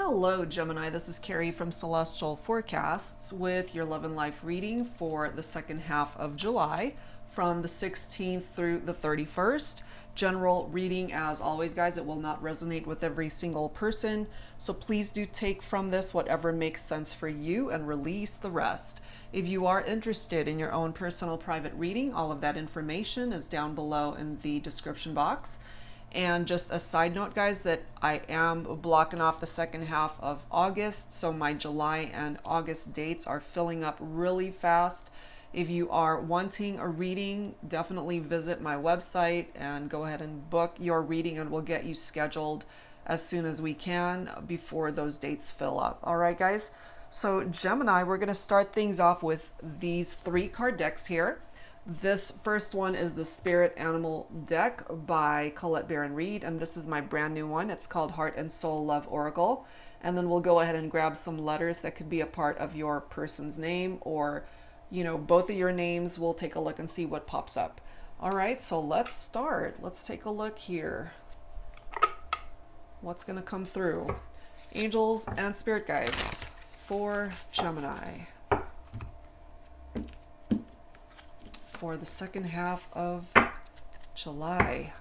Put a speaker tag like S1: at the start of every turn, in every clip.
S1: Hello Gemini, this is Carrie from Celestial Forecasts with your love and life reading for the second half of July from the 16th through the 31st. General reading as always, guys. It will not resonate with every single person, so please do take from this whatever makes sense for you and release the rest. If you are interested in your own personal private reading, all of that information is down below in the description box. And just a side note, guys, that I am blocking off the second half of August, so my July and August dates are filling up really fast. If you are wanting a reading, definitely visit my website and go ahead and book your reading, and we'll get you scheduled as soon as we can before those dates fill up. All right, guys. So Gemini, we're going to start things off with these 3 card decks here. This first one is the Spirit Animal deck by Colette Baron Reed, and this is my brand new one. It's called Heart and Soul Love Oracle. And then we'll go ahead and grab some letters that could be a part of your person's name, or, you know, both of your names. We'll take a look and see what pops up. All right, so let's start. Let's take a look here. What's going to come through? Angels and spirit guides for Gemini for the second half of July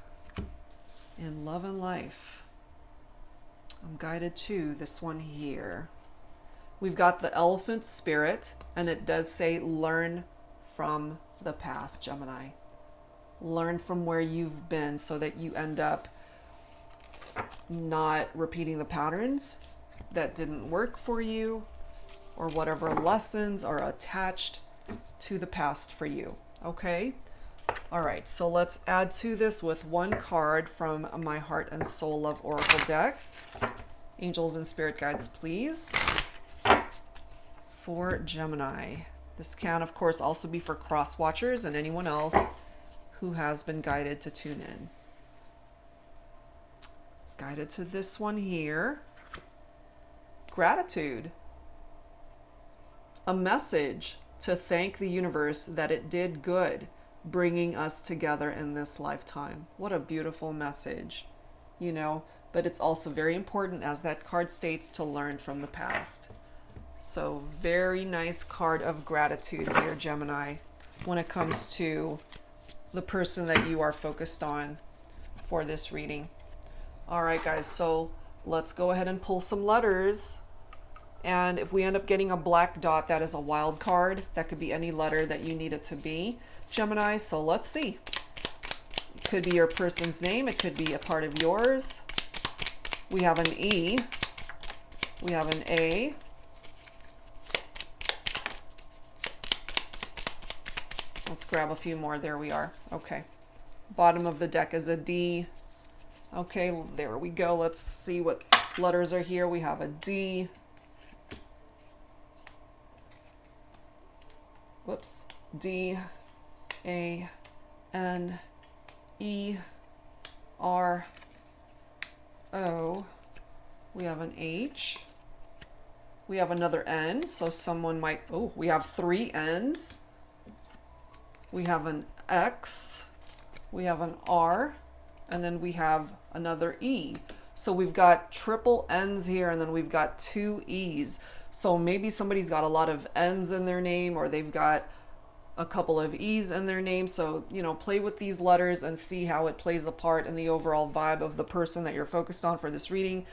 S1: in love and life. I'm guided to this one here. We've got the elephant spirit, and it does say learn from the past, Gemini. Learn from where you've been so that you end up not repeating the patterns that didn't work for you, or whatever lessons are attached to the past for you. Okay. All right. So let's add to this with one card from my Heart and Soul Love Oracle deck. Angels and spirit guides, please, for Gemini. This can, of course, also be for cross watchers and anyone else who has been guided to tune in. Guided to this one here. Gratitude. A message to thank the universe that it did good bringing us together in this lifetime. What a beautiful message, you know, but it's also very important, as that card states, to learn from the past. So very nice card of gratitude here, Gemini, when it comes to the person that you are focused on for this reading. All right, guys, so let's go ahead and pull some letters. And if we end up getting a black dot, that is a wild card. That could be any letter that you need it to be, Gemini. So let's see. It could be your person's name. It could be a part of yours. We have an E. We have an A. Let's grab a few more. There we are. Okay. Bottom of the deck is a D. Okay, there we go. Let's see what letters are here. We have a D. Whoops. D, A, N, E, R, O. We have an H. We have another N, so someone might, oh, we have 3 N's. We have an X. We have an R. And then we have another E. So we've got triple N's here, and then we've got 2 E's. So maybe somebody's got a lot of N's in their name, or they've got a couple of E's in their name. So, you know, play with these letters and see how it plays a part in the overall vibe of the person that you're focused on for this reading.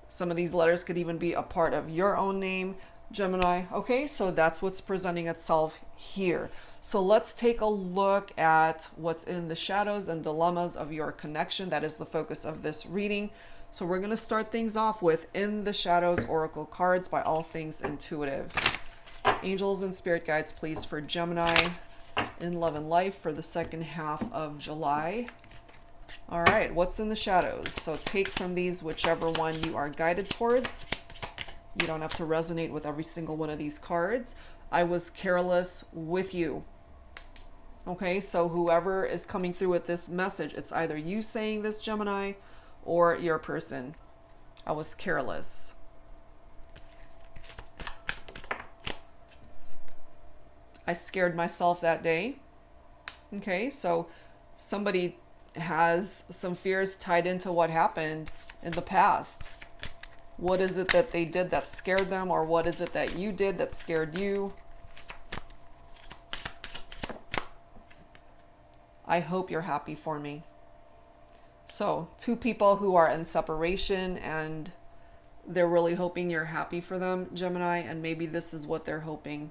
S1: Some of these letters could even be a part of your own name, Gemini. Okay, so that's what's presenting itself here. So let's take a look at what's in the shadows and dilemmas of your connection. That is the focus of this reading. So we're going to start things off with In the Shadows Oracle cards by All Things Intuitive. Angels and spirit guides, please, for Gemini in love and life for the second half of July. All right, what's in the shadows? So take from these whichever one you are guided towards. You don't have to resonate with every single one of these cards. I was careless with you. Okay, so whoever is coming through with this message, it's either you saying this, Gemini, or your person. I was careless. I scared myself that day. Okay, so somebody has some fears tied into what happened in the past. What is it that they did that scared them, or what is it that you did that scared you? I hope you're happy for me. So, two people who are in separation and they're really hoping you're happy for them, Gemini, and maybe this is what they're hoping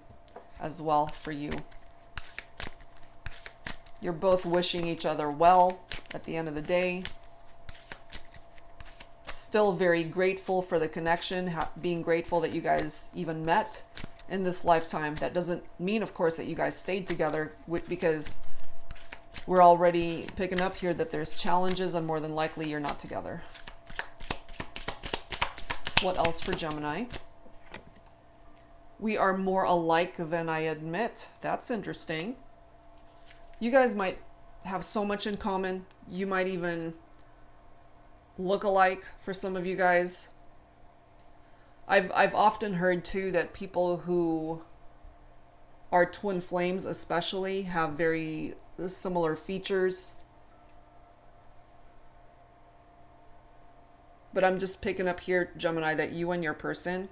S1: as well for you. You're both wishing each other well at the end of the day. Still very grateful for the connection, being grateful that you guys even met in this lifetime. That doesn't mean, of course, that you guys stayed together, because we're already picking up here that there's challenges and more than likely you're not together. What else for Gemini? We are more alike than I admit. That's interesting. You guys might have so much in common. You might even look alike for some of you guys. I've often heard too that people who are twin flames especially have very similar features. But I'm just picking up here, Gemini, that you and your person,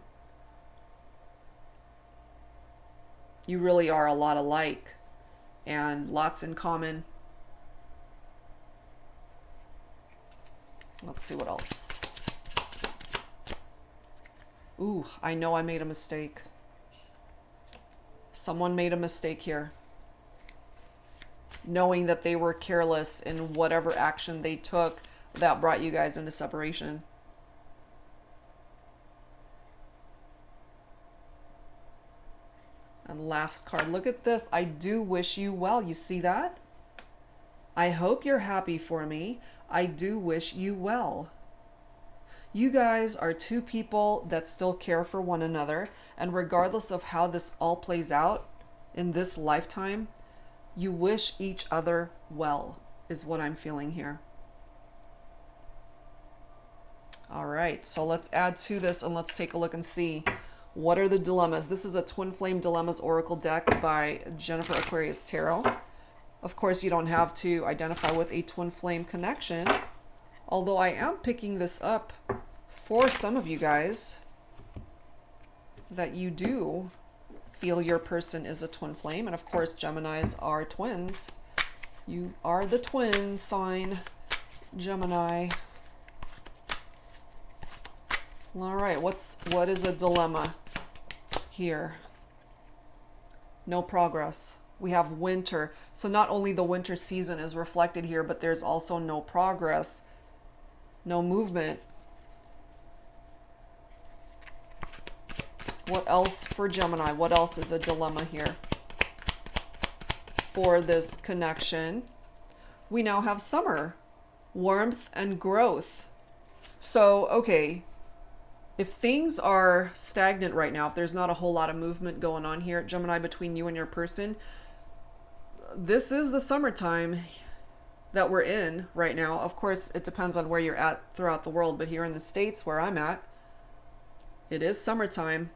S1: you really are a lot alike and lots in common. Let's see what else. Ooh, I know I made a mistake. Someone made a mistake here, knowing that they were careless in whatever action they took that brought you guys into separation. And last card, look at this. I do wish you well. You see that? I hope you're happy for me. I do wish you well. You guys are two people that still care for one another, and regardless of how this all plays out in this lifetime, you wish each other well, is what I'm feeling here. All right, so let's add to this and let's take a look and see what are the dilemmas. This is a Twin Flame Dilemmas Oracle deck by Jennifer Aquarius Tarot. Of course, you don't have to identify with a twin flame connection, although I am picking this up for some of you guys that you do feel your person is a twin flame. And of course, Geminis are twins. You are the twin sign, Gemini. All right, what is a dilemma here? No progress. We have winter. So not only the winter season is reflected here, but there's also no progress, no movement. What else for Gemini? What else is a dilemma here for this connection? We now have summer, warmth and growth. So, okay, if things are stagnant right now, if there's not a whole lot of movement going on here, Gemini, between you and your person, this is the summertime that we're in right now. Of course, it depends on where you're at throughout the world, but here in the States where I'm at, it is summertime.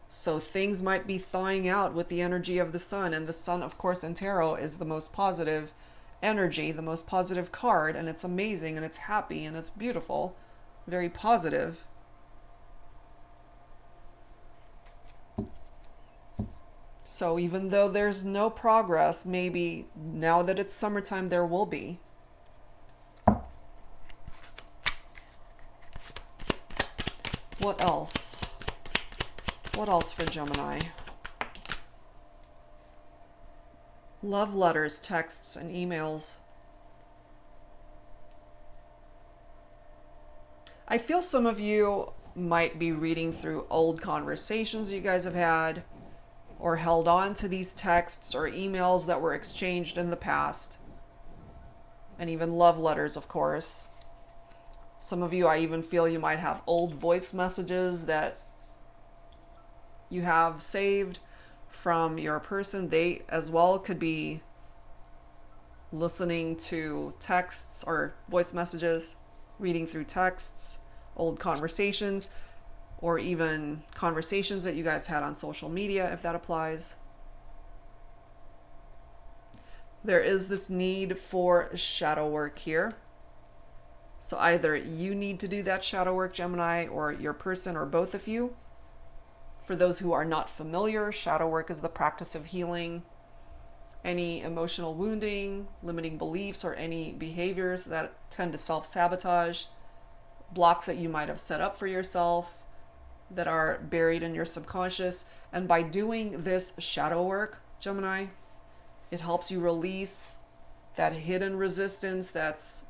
S1: So things might be thawing out with the energy of the sun, and the sun, of course, in tarot is the most positive energy, the most positive card, and it's amazing and it's happy and it's beautiful, very positive. So even though there's no progress, maybe now that it's summertime, there will be. What else? What else for Gemini? Love letters, texts, and emails. I feel some of you might be reading through old conversations you guys have had, or held on to these texts or emails that were exchanged in the past, and even love letters, of course. Some of you, I even feel you might have old voice messages that you have saved from your person. They as well could be listening to texts or voice messages, reading through texts, old conversations, or even conversations that you guys had on social media, if that applies. There is this need for shadow work here. So either you need to do that shadow work, Gemini, or your person, or both of you. For those who are not familiar, shadow work is the practice of healing any emotional wounding, limiting beliefs, or any behaviors that tend to self-sabotage, blocks that you might have set up for yourself that are buried in your subconscious. And by doing this shadow work, Gemini, it helps you release that hidden resistance that's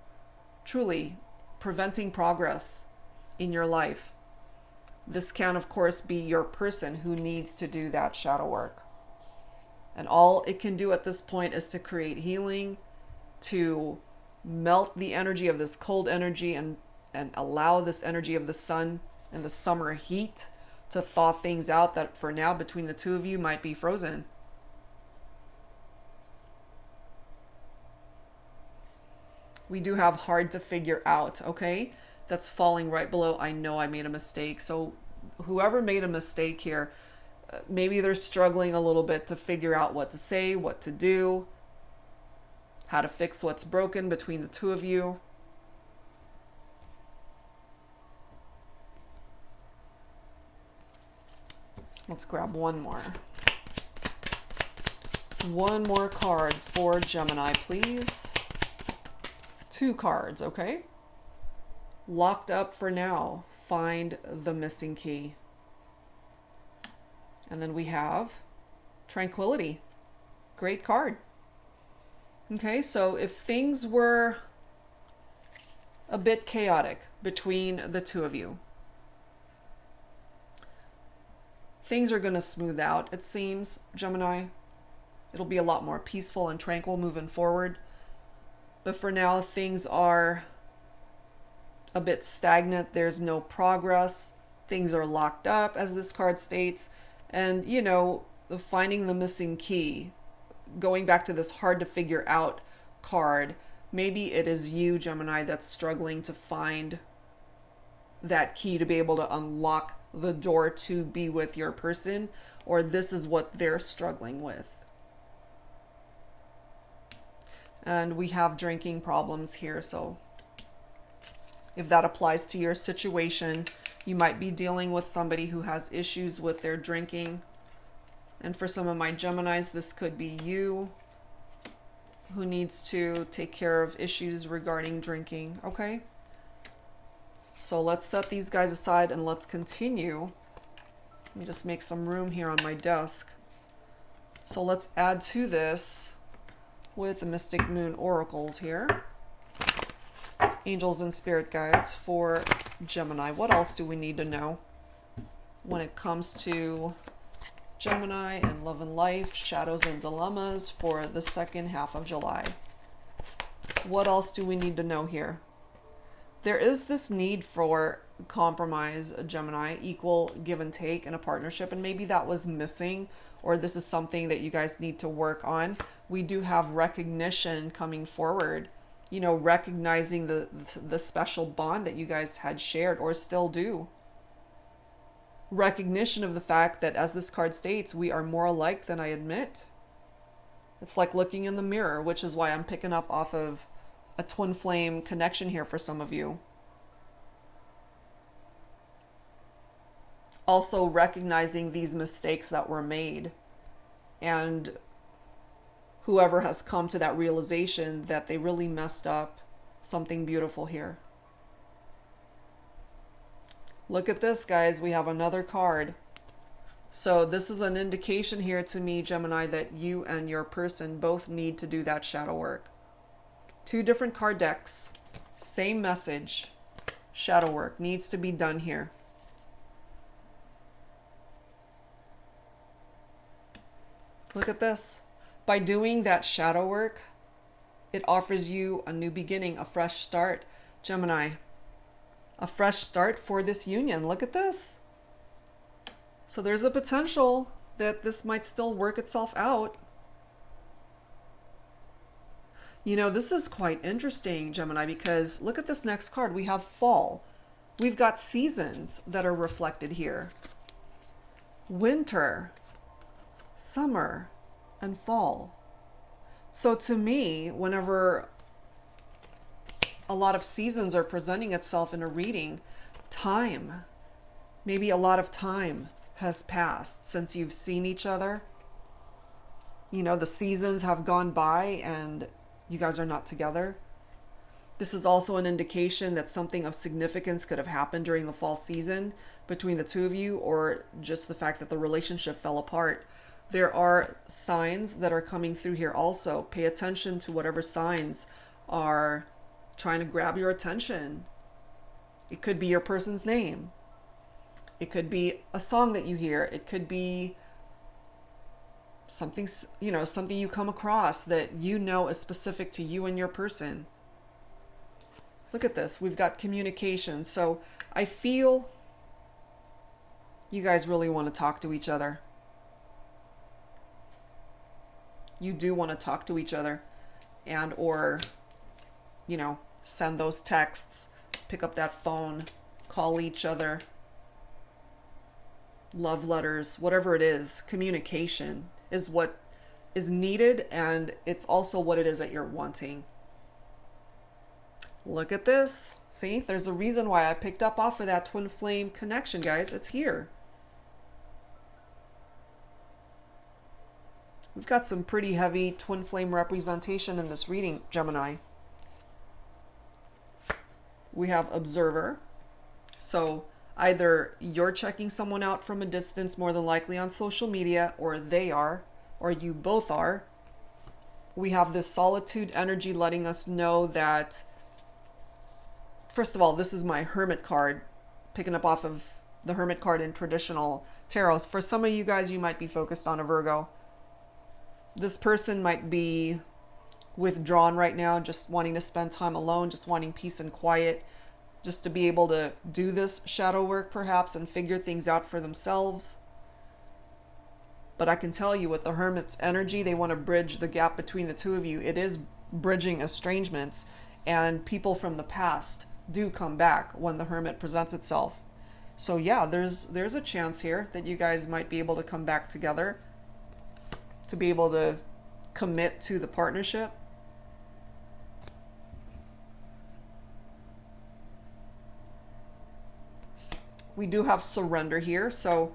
S1: truly preventing progress in your life. This can, of course, be your person who needs to do that shadow work. And all it can do at this point is to create healing, to melt the energy of this cold energy and allow this energy of the sun and the summer heat to thaw things out that for now between the two of you might be frozen. We do have hard to figure out, okay? That's falling right below, I know I made a mistake. So whoever made a mistake here, maybe they're struggling a little bit to figure out what to say, what to do, how to fix what's broken between the two of you. Let's grab one more. One more card for Gemini, please. 2 cards, okay? Locked up for now. Find the missing key. And then we have Tranquility. Great card. Okay, so if things were a bit chaotic between the two of you, things are going to smooth out, it seems, Gemini. It'll be a lot more peaceful and tranquil moving forward. But for now, things are a bit stagnant. There's no progress. Things are locked up, as this card states. And, you know, finding the missing key, going back to this hard to figure out card, maybe it is you, Gemini, that's struggling to find that key to be able to unlock the door to be with your person, or this is what they're struggling with. And we have drinking problems here, so if that applies to your situation, you might be dealing with somebody who has issues with their drinking. And for some of my Geminis, this could be you who needs to take care of issues regarding drinking, okay? So let's set these guys aside and let's continue. Let me just make some room here on my desk. So let's add to this with the Mystic Moon Oracles here. Angels and Spirit Guides for Gemini. What else do we need to know when it comes to Gemini and love and life, shadows and dilemmas for the second half of July? What else do we need to know here? There is this need for compromise, Gemini, equal give and take in a partnership, and maybe that was missing, or this is something that you guys need to work on. We do have recognition coming forward, you know, recognizing the special bond that you guys had shared or still do. Recognition of the fact that, as this card states, we are more alike than I admit. It's like looking in the mirror, which is why I'm picking up off of a twin flame connection here for some of you. Also recognizing these mistakes that were made, and whoever has come to that realization that they really messed up something beautiful here. Look at this, guys. We have another card. So this is an indication here to me, Gemini, that you and your person both need to do that shadow work. 2 different card decks, same message. Shadow work needs to be done here. Look at this. By doing that shadow work, it offers you a new beginning, a fresh start, Gemini. A fresh start for this union. Look at this. So there's a potential that this might still work itself out. You know, this is quite interesting, Gemini, because look at this next card. We have fall. We've got seasons that are reflected here. Winter, summer, and fall. So to me, whenever a lot of seasons are presenting itself in a reading. Time. Maybe a lot of time has passed since you've seen each other. You know, the seasons have gone by and you guys are not together. This is also an indication that something of significance could have happened during the fall season between the two of you, or just the fact that the relationship fell apart. There are signs that are coming through here also. Pay attention to whatever signs are trying to grab your attention. It could be your person's name. It could be a song that you hear. It could be something, you know, something you come across that you know is specific to you and your person. Look at this. We've got communication. So I feel you guys really want to talk to each other. You do want to talk to each other, and or, you know, send those texts, pick up that phone, call each other, love letters, whatever it is. Communication is what is needed, and it's also what it is that you're wanting. Look at this. See, there's a reason why I picked up off of that twin flame connection, guys. It's here. We've got some pretty heavy twin flame representation in this reading, Gemini. We have observer. So either you're checking someone out from a distance, more than likely on social media, or they are, or you both are. We have this solitude energy letting us know that, first of all, this is my Hermit card, picking up off of the Hermit card in traditional tarots. For some of you guys, you might be focused on a Virgo. This person might be withdrawn right now, just wanting to spend time alone, just wanting peace and quiet, just to be able to do this shadow work perhaps and figure things out for themselves. But I can tell you, with the Hermit's energy, they want to bridge the gap between the two of you. It is bridging estrangements, and people from the past do come back when the Hermit presents itself. So yeah, there's a chance here that you guys might be able to come back together, to be able to commit to the partnership. We do have surrender here, so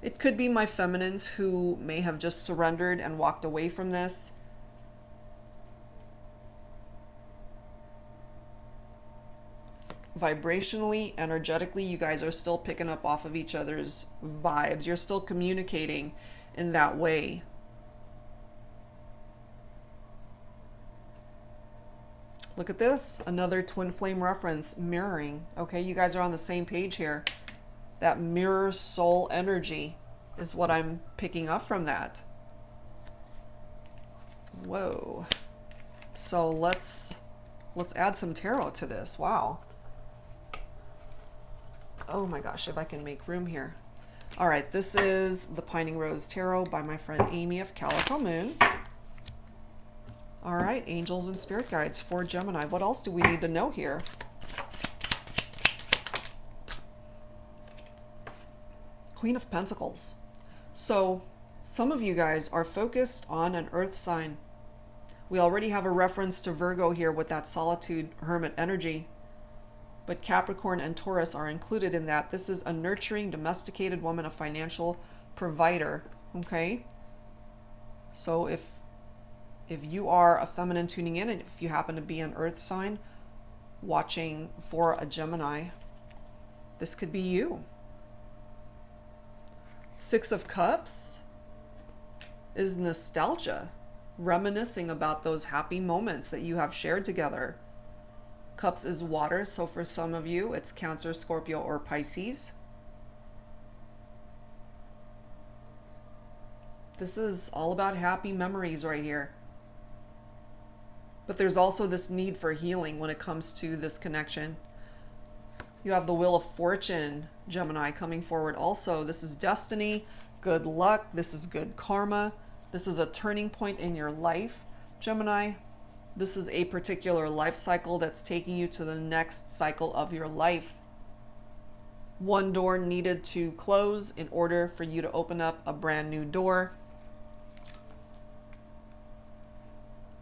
S1: it could be my feminines who may have just surrendered and walked away from this. Vibrationally, energetically, you guys are still picking up off of each other's vibes. You're still communicating in that way. Look at this, another twin flame reference, mirroring. Okay, you guys are on the same page here. That mirror soul energy is what I'm picking up from that. Whoa. So let's add some tarot to this. Wow. Oh my gosh, if I can make room here. All right, this is the Pining Rose Tarot by my friend Amy of Calico Moon. All right, angels and spirit guides for Gemini. What else do we need to know here? Queen of Pentacles. So some of you guys are focused on an earth sign. We already have a reference to Virgo here with that solitude Hermit energy, but Capricorn and Taurus are included in that. This is a nurturing, domesticated woman, a financial provider. Okay, so if you are a feminine tuning in, and if you happen to be an earth sign watching for a Gemini, this could be you. Six of Cups is nostalgia, reminiscing about those happy moments that you have shared together. Cups is water, so for some of you, it's Cancer, Scorpio, or Pisces. This is all about happy memories right here. But there's also this need for healing when it comes to this connection. You have the Wheel of Fortune, Gemini, coming forward also. This is destiny, good luck. This is good karma. This is a turning point in your life, Gemini. This is a particular life cycle that's taking you to the next cycle of your life. One door needed to close in order for you to open up a brand new door.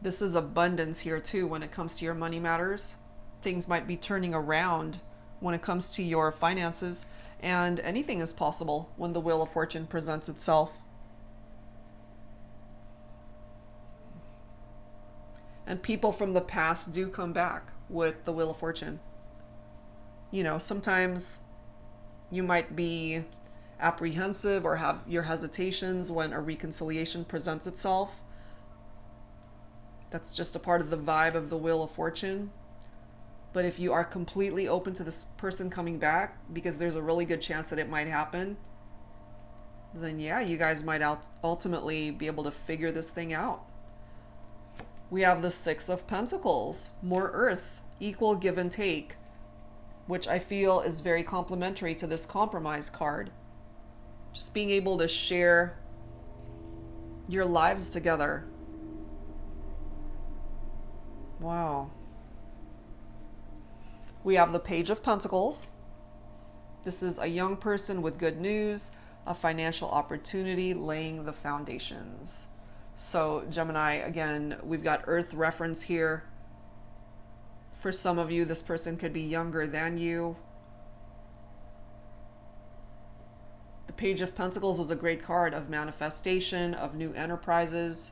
S1: This is abundance here too when it comes to your money matters. things might be turning around when it comes to your finances, and anything is possible when the Wheel of Fortune presents itself. And people from the past do come back with the Wheel of Fortune. You know, sometimes you might be apprehensive or have your hesitations when a reconciliation presents itself. That's just a part of the vibe of the Wheel of Fortune. But if you are completely open to this person coming back, because there's a really good chance that it might happen, then yeah, you guys might ultimately be able to figure this thing out. We have the Six of Pentacles, more earth, equal give and take, which I feel is very complementary to this compromise card. Just being able to share your lives together. Wow. We have the Page of Pentacles. This is a young person with good news, a financial opportunity, laying the foundations. So Gemini, again, we've got earth reference here. For some of you, this person could be younger than you. The Page of Pentacles is a great card of manifestation, of new enterprises.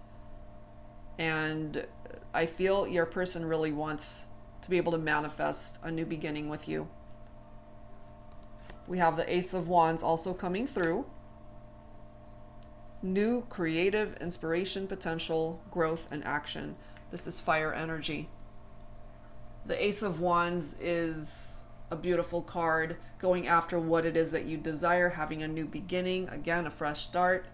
S1: And I feel your person really wants to be able to manifest a new beginning with you. We have the Ace of Wands also coming through. New creative inspiration, potential, growth, and action. This is fire energy. The Ace of Wands is a beautiful card, going after what it is that you desire, having a new beginning, again, a fresh start.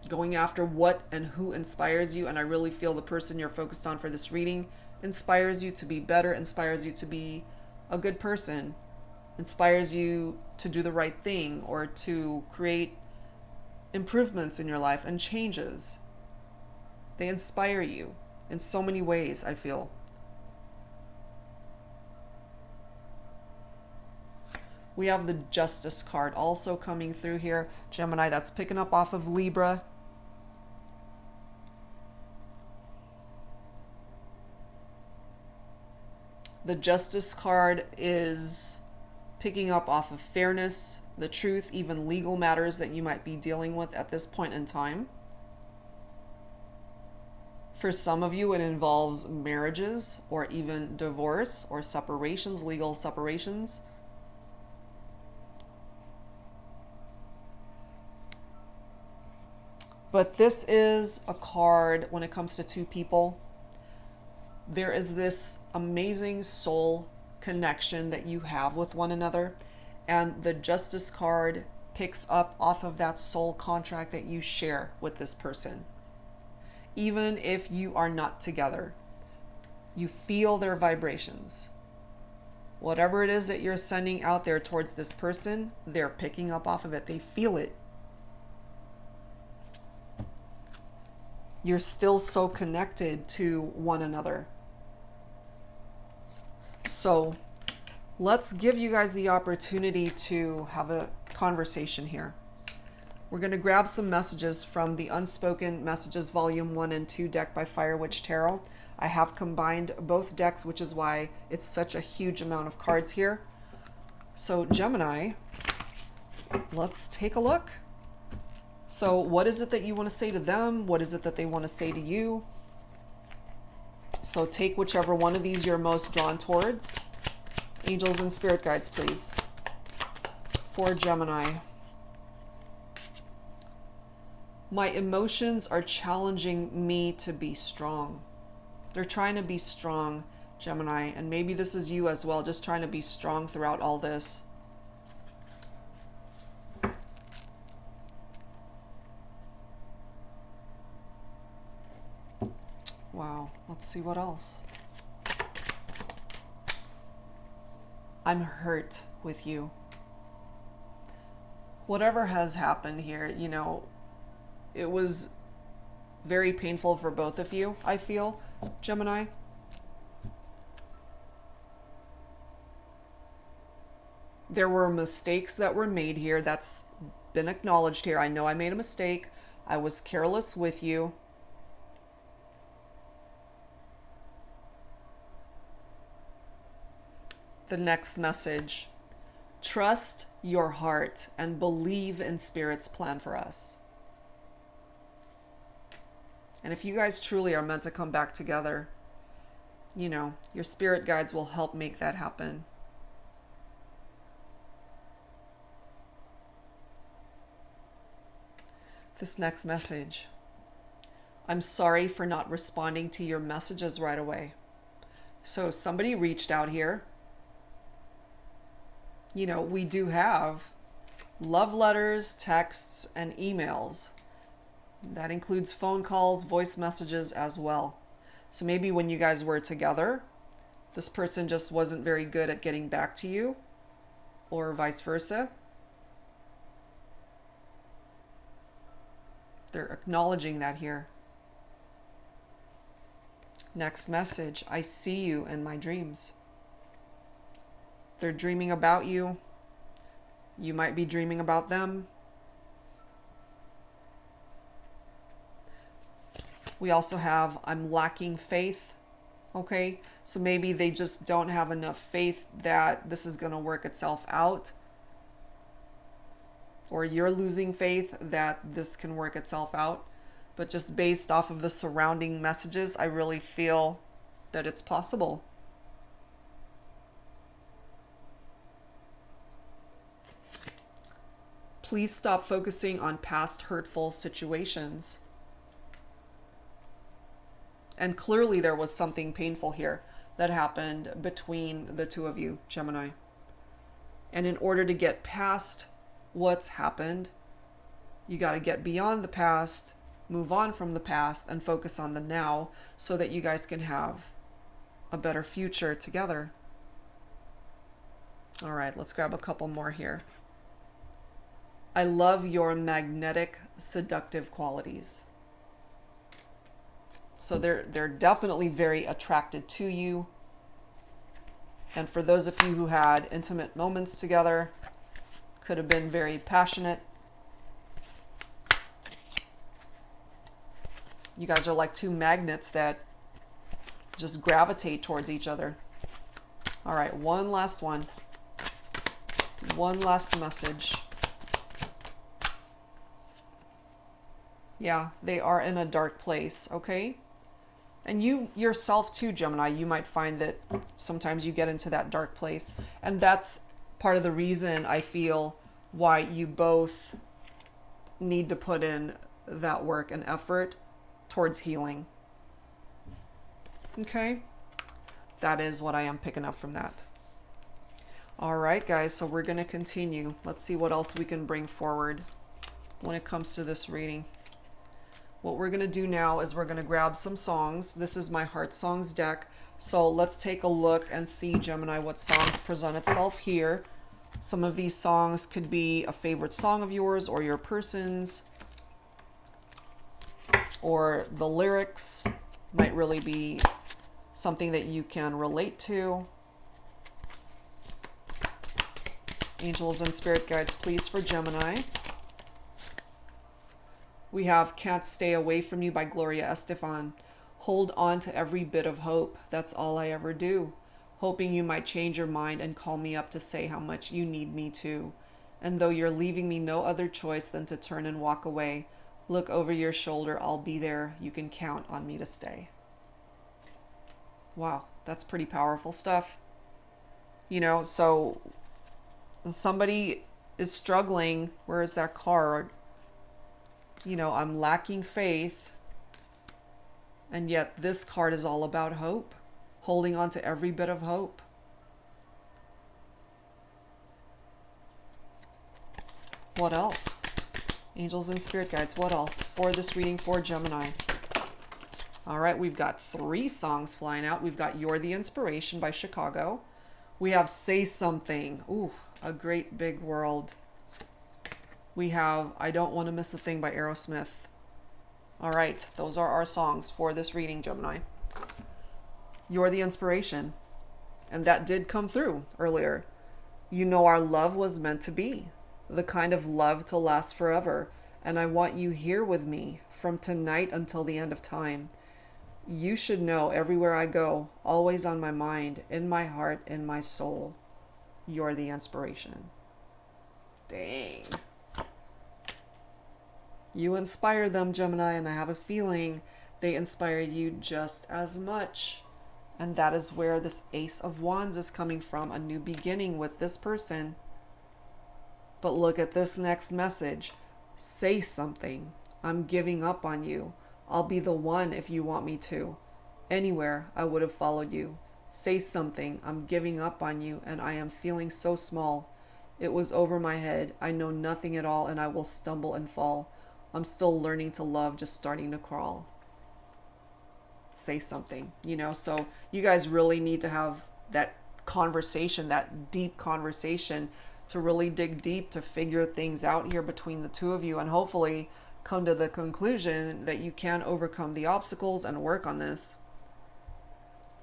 S1: Going after what and who inspires you, and I really feel the person you're focused on for this reading inspires you to be better, inspires you to be a good person, inspires you to do the right thing or to create improvements in your life and changes. They inspire you in so many ways, I feel. We have the Justice card also coming through here. Gemini, that's picking up off of Libra. The Justice card is picking up off of fairness, the truth, even legal matters that you might be dealing with at this point in time. For some of you, it involves marriages or even divorce or separations, legal separations. But this is a card when it comes to two people. There is this amazing soul connection that you have with one another, and the Justice card picks up off of that soul contract that you share with this person. Even if you are not together, you feel their vibrations. Whatever it is that you're sending out there towards this person, they're picking up off of it. They feel it. You're still so connected to one another. So let's give you guys the opportunity to have a conversation here. We're going to grab some messages from the Unspoken Messages Volume 1 and 2 deck by Fire Witch Tarot. I have combined both decks, which is why it's such a huge amount of cards here. So Gemini, let's take a look. So what is it that you want to say to them? What is it that they want to say to you? So take whichever one of these you're most drawn towards. Angels and spirit guides, please. For Gemini. My emotions are challenging me to be strong. They're trying to be strong, Gemini. And maybe this is you as well, just trying to be strong throughout all this. Wow, let's see what else. I'm hurt with you. Whatever has happened here, you know, it was very painful for both of you, I feel, Gemini. There were mistakes that were made here. That's been acknowledged here. I know I made a mistake. I was careless with you. the next message. Trust your heart and believe in Spirit's plan for us. And if you guys truly are meant to come back together, you know, your spirit guides will help make that happen. This next message. I'm sorry for not responding to your messages right away. So somebody reached out here. You know, we do have love letters, texts, and emails. That includes phone calls, voice messages as well. So maybe when you guys were together, this person just wasn't very good at getting back to you, or vice versa. They're acknowledging that here. Next message. I see you in my dreams. They're dreaming about you. You might be dreaming about them. We also have, I'm lacking faith. Okay, so maybe they just don't have enough faith that this is going to work itself out. Or you're losing faith that this can work itself out. But just based off of the surrounding messages, I really feel that it's possible. Please stop focusing on past hurtful situations. And clearly there was something painful here that happened between the two of you, Gemini. And in order to get past what's happened, you got to get beyond the past, move on from the past, and focus on the now so that you guys can have a better future together. All right, let's grab a couple more here. I love your magnetic, seductive qualities. So they're definitely very attracted to you. And for those of you who had intimate moments together, could have been very passionate. You guys are like two magnets that just gravitate towards each other. All right, one last one. One last message. Yeah, they are in a dark place, okay? And you yourself too, Gemini, you might find that sometimes you get into that dark place. And that's part of the reason I feel why you both need to put in that work and effort towards healing. Okay? That is what I am picking up from that. All right, guys, so we're going to continue. Let's see what else we can bring forward when it comes to this reading. What we're going to do now is we're going to grab some songs. This is my Heart Songs deck. So let's take a look and see, Gemini, what songs present itself here. Some of these songs could be a favorite song of yours or your person's. Or the lyrics might really be something that you can relate to. Angels and spirit guides, please, for Gemini. We have Can't Stay Away From You by Gloria Estefan. Hold on to every bit of hope. That's all I ever do. Hoping you might change your mind and call me up to say how much you need me to. And though you're leaving me no other choice than to turn and walk away, look over your shoulder. I'll be there. You can count on me to stay. Wow, that's pretty powerful stuff. You know, so somebody is struggling. Where is that card? You know, I'm lacking faith, and yet this card is all about hope, holding on to every bit of hope. What else? Angels and spirit guides, what else for this reading for Gemini? All right, we've got 3 songs flying out. We've got You're the Inspiration by Chicago. We have Say Something. Ooh, A Great Big World. We have I Don't Want to Miss a Thing by Aerosmith. All right, those are our songs for this reading, Gemini. You're the inspiration. And that did come through earlier. You know our love was meant to be. The kind of love to last forever. And I want you here with me from tonight until the end of time. You should know everywhere I go, always on my mind, in my heart, in my soul. You're the inspiration. Dang. You inspire them, Gemini, and I have a feeling they inspire you just as much. And that is where this Ace of Wands is coming from, a new beginning with this person. But look at this next message. Say something. I'm giving up on you. I'll be the one if you want me to. Anywhere, I would have followed you. Say something. I'm giving up on you, and I am feeling so small. It was over my head. I know nothing at all, and I will stumble and fall. I'm still learning to love, just starting to crawl. Say something, you know? So you guys really need to have that conversation, that deep conversation, to really dig deep, to figure things out here between the two of you, and hopefully come to the conclusion that you can overcome the obstacles and work on this.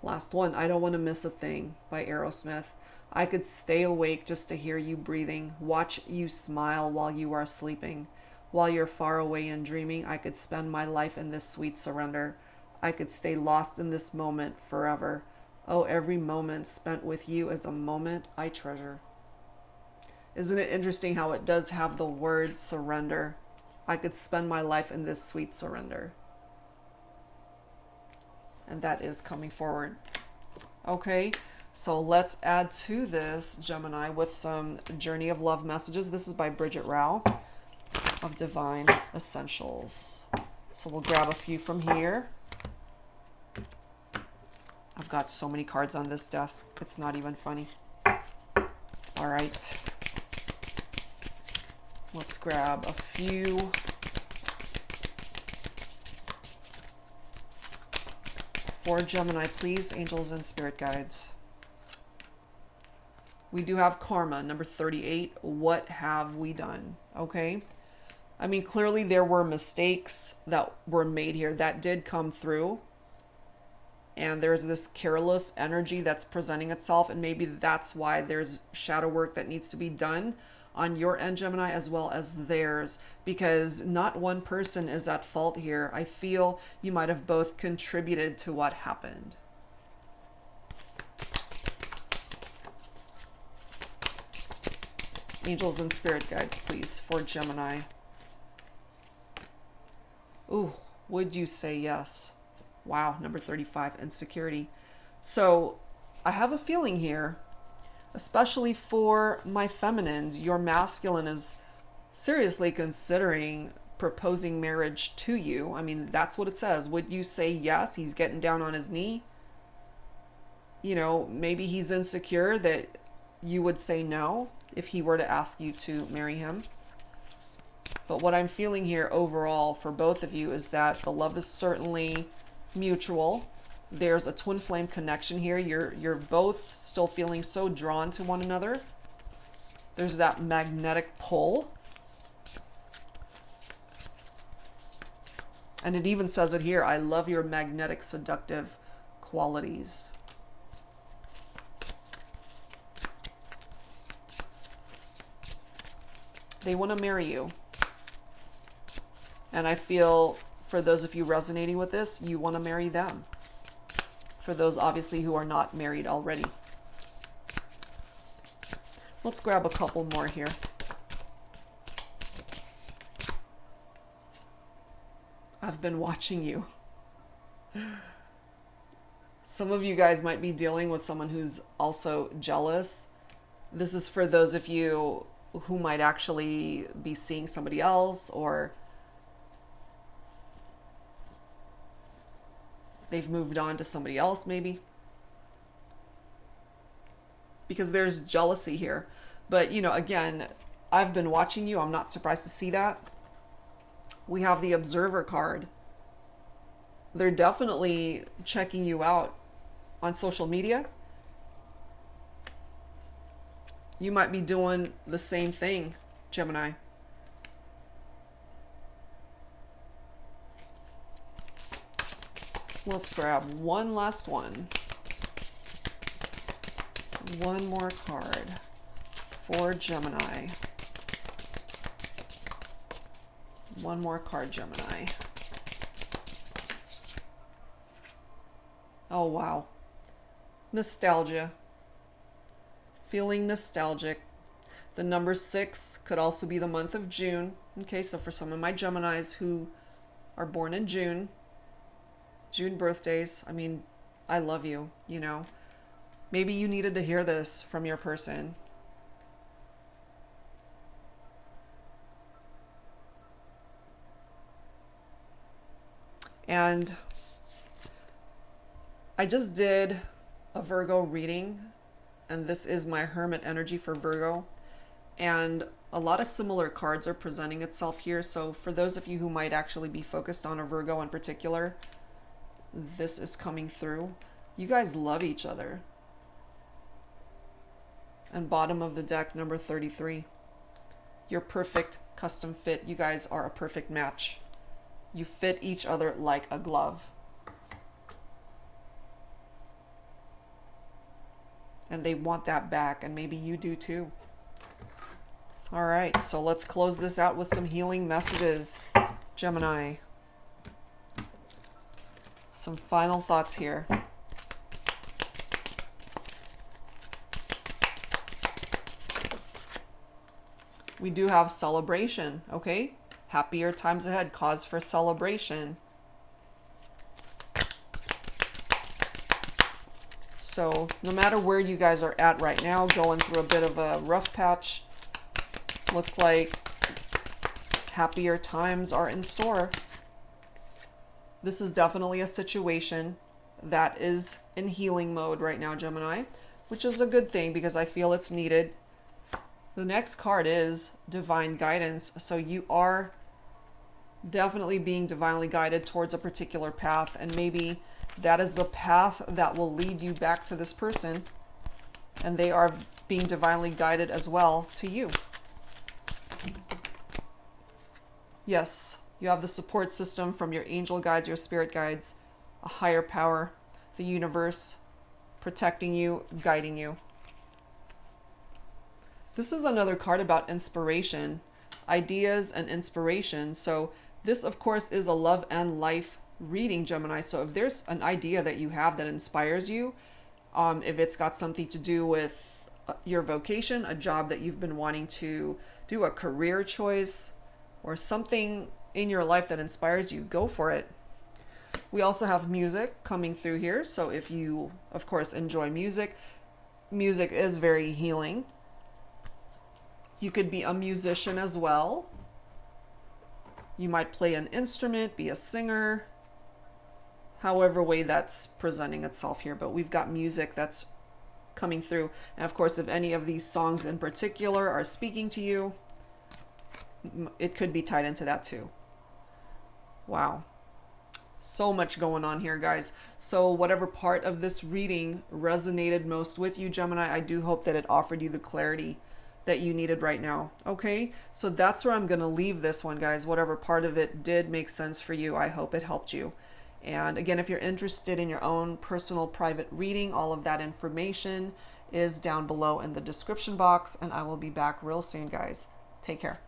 S1: Last one, I Don't Want to Miss a Thing by Aerosmith. I could stay awake just to hear you breathing, watch you smile while you are sleeping. While you're far away and dreaming, I could spend my life in this sweet surrender. I could stay lost in this moment forever. Oh, every moment spent with you is a moment I treasure. Isn't it interesting how it does have the word surrender? I could spend my life in this sweet surrender. And that is coming forward. Okay, so let's add to this, Gemini, with some Journey of Love messages. This is by Bridget Rao of Divine Essentials. So we'll grab a few from here. I've got so many cards on this desk. It's not even funny. All right. Let's grab a few. For Gemini, please, angels and spirit guides. We do have karma, number 38. What have we done? Okay. I mean, clearly there were mistakes that were made here that did come through. And there's this careless energy that's presenting itself. And maybe that's why there's shadow work that needs to be done on your end, Gemini, as well as theirs. Because not one person is at fault here. I feel you might have both contributed to what happened. Angels and spirit guides, please, for Gemini. Ooh, would you say yes? Wow, number 35, insecurity. So I have a feeling here, especially for my feminines, your masculine is seriously considering proposing marriage to you. I mean, that's what it says. Would you say yes? He's getting down on his knee. You know, maybe he's insecure that you would say no if he were to ask you to marry him. But what I'm feeling here overall for both of you is that the love is certainly mutual. There's a twin flame connection here. You're both still feeling so drawn to one another. There's that magnetic pull. And it even says it here, I love your magnetic seductive qualities. They want to marry you. And I feel for those of you resonating with this, you want to marry them. For those obviously who are not married already. Let's grab a couple more here. I've been watching you. Some of you guys might be dealing with someone who's also jealous. This is for those of you who might actually be seeing somebody else, or they've moved on to somebody else maybe. Because there's jealousy here. But, you know, again, I've been watching you. I'm not surprised to see that. We have the Observer card. They're definitely checking you out on social media. You might be doing the same thing, Gemini. Let's grab one last one. One more card for Gemini. One more card, Gemini. Oh, wow. Nostalgia. feeling nostalgic. The number 6 could also be the month of June. Okay, so for some of my Geminis who are born in June birthdays, I mean, I love you, you know. Maybe you needed to hear this from your person. And I just did a Virgo reading, and this is my Hermit energy for Virgo. And a lot of similar cards are presenting itself here. So for those of you who might actually be focused on a Virgo in particular, this is coming through. You guys love each other. And bottom of the deck, number 33. You're perfect custom fit. You guys are a perfect match. You fit each other like a glove. And they want that back, and maybe you do too. All right, so let's close this out with some healing messages, Gemini. Some final thoughts here. We do have celebration, okay? Happier times ahead, cause for celebration. So no matter where you guys are at right now, going through a bit of a rough patch, looks like happier times are in store. This is definitely a situation that is in healing mode right now, Gemini, which is a good thing because I feel it's needed. The next card is divine guidance. So you are definitely being divinely guided towards a particular path, and maybe that is the path that will lead you back to this person, and they are being divinely guided as well to you. Yes, you have the support system from your angel guides, your spirit guides, a higher power, the universe, protecting you, guiding you. This is another card about inspiration, ideas and inspiration. So this, of course, is a love and life reading, Gemini. So if there's an idea that you have that inspires you, if it's got something to do with your vocation, a job that you've been wanting to do, a career choice, or something in your life that inspires you, go for it. We also have music coming through here. So if you, of course, enjoy music, music is very healing. You could be a musician as well. You might play an instrument, be a singer, however way that's presenting itself here. But we've got music that's coming through. And of course, if any of these songs in particular are speaking to you, it could be tied into that too. Wow. So much going on here, guys. So whatever part of this reading resonated most with you, Gemini, I do hope that it offered you the clarity that you needed right now. Okay, so that's where I'm going to leave this one, guys. Whatever part of it did make sense for you, I hope it helped you. And again, if you're interested in your own personal private reading, all of that information is down below in the description box, and I will be back real soon, guys. Take care.